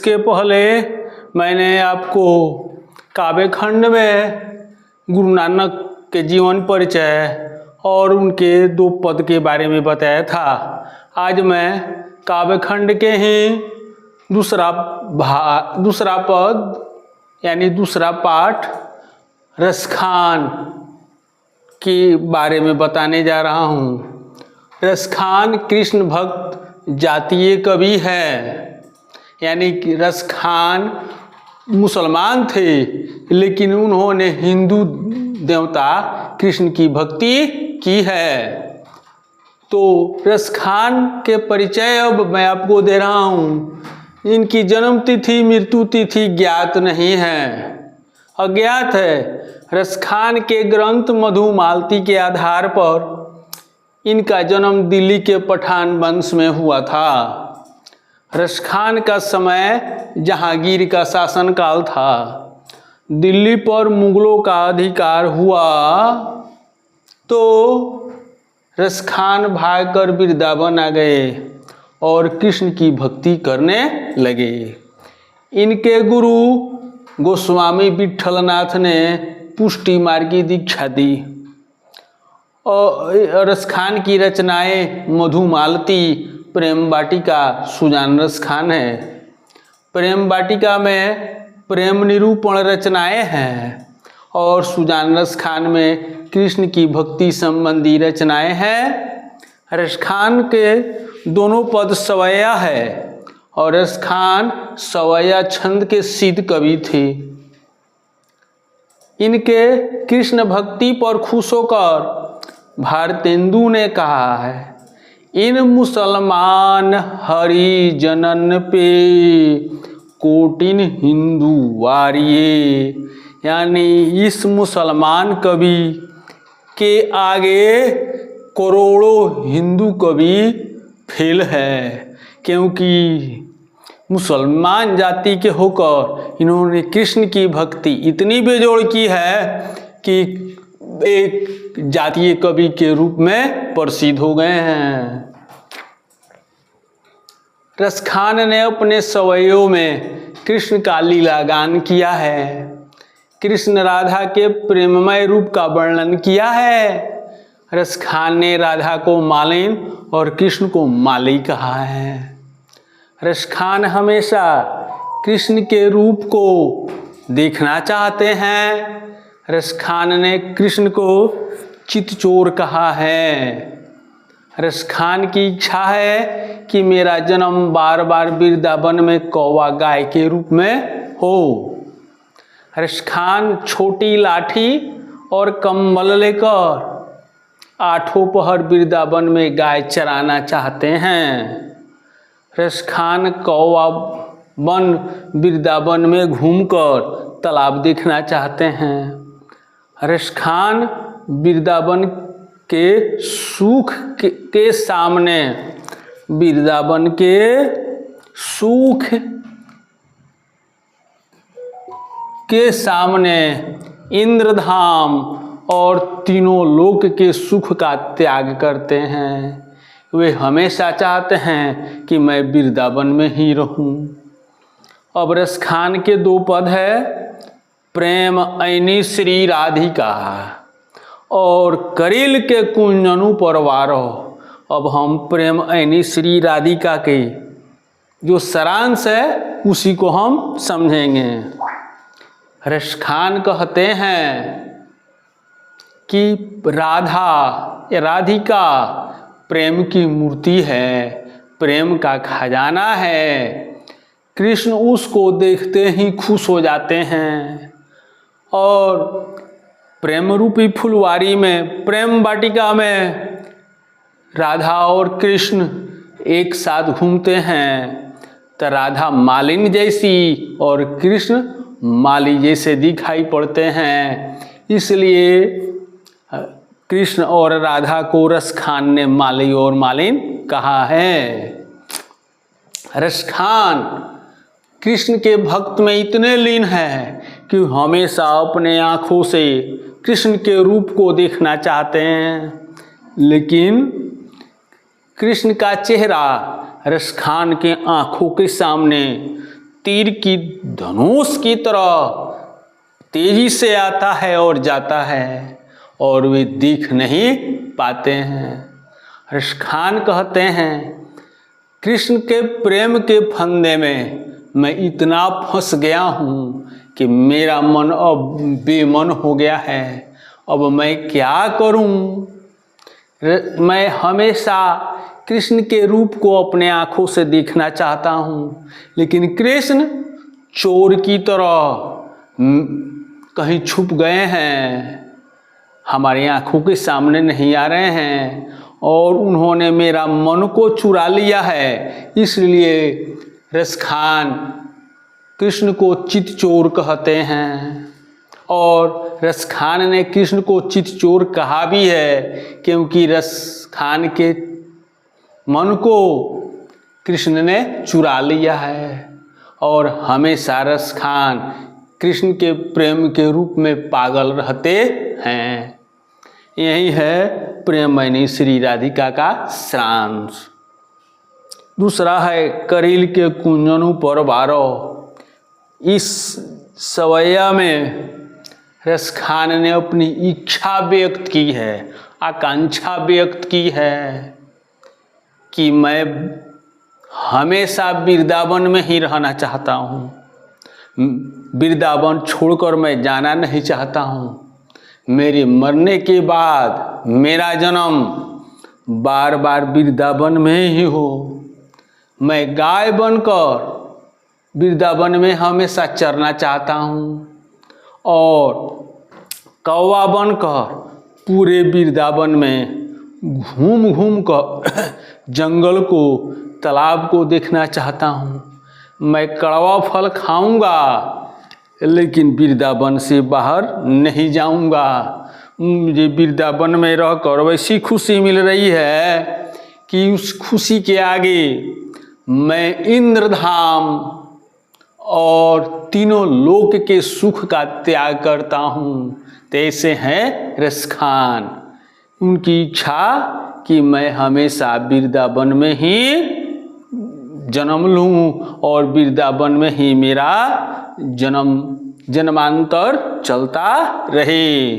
इसके पहले मैंने आपको काव्य खंड में गुरु नानक के जीवन परिचय और उनके 2 पद के बारे में बताया था। आज मैं काव्य खंड के ही दूसरा पद यानी दूसरा पाठ रसखान के बारे में बताने जा रहा हूँ। रसखान कृष्ण भक्त जातीय कवि है, यानी कि रसखान मुसलमान थे लेकिन उन्होंने हिंदू देवता कृष्ण की भक्ति की है। तो रसखान के परिचय अब मैं आपको दे रहा हूँ। इनकी जन्म तिथि मृत्यु तिथि ज्ञात नहीं है, अज्ञात है। रसखान के ग्रंथ मधुमालती के आधार पर इनका जन्म दिल्ली के पठान वंश में हुआ था। रसखान का समय जहांगीर का शासनकाल था। दिल्ली पर मुगलों का अधिकार हुआ तो रसखान भागकर वृंदावन आ गए और कृष्ण की भक्ति करने लगे। इनके गुरु गोस्वामी विट्ठलनाथ ने पुष्टि मार्ग की दीक्षा दी और रसखान की रचनाएं मधुमालती, प्रेम वाटिका, सुजान रसखान है। प्रेम वाटिका में प्रेम निरूपण रचनाएं हैं और सुजान रसखान में कृष्ण की भक्ति संबंधी रचनाएं हैं। रसखान के दोनों पद सवैया है और रसखान सवैया छंद के सिद्ध कवि थे। इनके कृष्ण भक्ति पर खुश होकर भारतेंदु ने कहा है, इन मुसलमान हरिजनन पे कोटिन हिंदू वारिये, यानी इस मुसलमान कवि के आगे करोड़ों हिंदू कवि फेल है, क्योंकि मुसलमान जाति के होकर इन्होंने कृष्ण की भक्ति इतनी बेजोड़ की है कि एक जातीय कवि के रूप में प्रसिद्ध हो गए हैं। रसखान ने अपने सवैयों में कृष्ण का लीला गान किया है। कृष्ण राधा के प्रेममय रूप का वर्णन किया है। रसखान ने राधा को मालिन और कृष्ण को माली कहा है। रसखान हमेशा कृष्ण के रूप को देखना चाहते हैं। रसखान ने कृष्ण को चितचोर कहा है। रसखान की इच्छा है कि मेरा जन्म बार बार वृंदावन में कौवा गाय के रूप में हो। रसखान छोटी लाठी और कंबल लेकर 8 पहर वृंदावन में गाय चराना चाहते हैं। रसखान कौवा वन वृंदावन में घूमकर तालाब देखना चाहते हैं। रसखान वृंदावन के सुख के सामने, वृंदावन के सुख के सामने इंद्रधाम और तीनों लोक के सुख का त्याग करते हैं। वे हमेशा चाहते हैं कि मैं वृंदावन में ही रहूं। अब रसखान के 2 पद है, प्रेम ऐनी श्री राधिका और करील के कुंजनु परवारो। अब हम प्रेम ऐनी श्री राधिका के जो सारांश है उसी को हम समझेंगे। रसखान कहते हैं कि राधिका प्रेम की मूर्ति है, प्रेम का खजाना है। कृष्ण उसको देखते ही खुश हो जाते हैं और प्रेम रूपी फुलवारी में, प्रेम वाटिका में राधा और कृष्ण एक साथ घूमते हैं तो राधा मालिन जैसी और कृष्ण माली जैसे दिखाई पड़ते हैं। इसलिए कृष्ण और राधा को रसखान ने माली और मालिन कहा है। रसखान कृष्ण के भक्त में इतने लीन है कि हमेशा अपने आँखों से कृष्ण के रूप को देखना चाहते हैं, लेकिन कृष्ण का चेहरा रसखान के आँखों के सामने तीर की धनुष की तरह तेजी से आता है और जाता है और वे दिख नहीं पाते हैं। रसखान कहते हैं कृष्ण के प्रेम के फंदे में मैं इतना फंस गया हूँ कि मेरा मन अब बेमन हो गया है। अब मैं क्या करूँ? मैं हमेशा कृष्ण के रूप को अपने आँखों से देखना चाहता हूँ, लेकिन कृष्ण चोर की तरह कहीं छुप गए हैं, हमारी आँखों के सामने नहीं आ रहे हैं और उन्होंने मेरा मन को चुरा लिया है। इसलिए रसखान कृष्ण को चितचोर कहते हैं और रसखान ने कृष्ण को चितचोर कहा भी है, क्योंकि रसखान के मन को कृष्ण ने चुरा लिया है और हमेशा रसखान कृष्ण के प्रेम के रूप में पागल रहते हैं। यही है प्रेममयी श्री राधिका का सारांश। दूसरा है करील के कुंजनु पर बारो। इस सवैया में रसखान ने अपनी इच्छा व्यक्त की है, आकांक्षा व्यक्त की है कि मैं हमेशा वृंदावन में ही रहना चाहता हूँ, वृंदावन छोड़कर मैं जाना नहीं चाहता हूँ। मेरे मरने के बाद मेरा जन्म बार बार वृंदावन में ही हो। मैं गाय बनकर वृंदावन में हमेशा चरना चाहता हूँ और कौवा बनकर पूरे वृंदावन में घूम घूम कर जंगल को, तालाब को देखना चाहता हूँ। मैं कड़वा फल खाऊंगा लेकिन वृंदावन से बाहर नहीं जाऊंगा। मुझे वृंदावन में रहकर वैसी खुशी मिल रही है कि उस खुशी के आगे मैं इंद्रधाम और तीनों लोक के सुख का त्याग करता हूँ। तैसे हैं रसखान। उनकी इच्छा कि मैं हमेशा वृंदावन में ही जन्म लूँ और वृंदावन में ही मेरा जन्मांतर चलता रहे।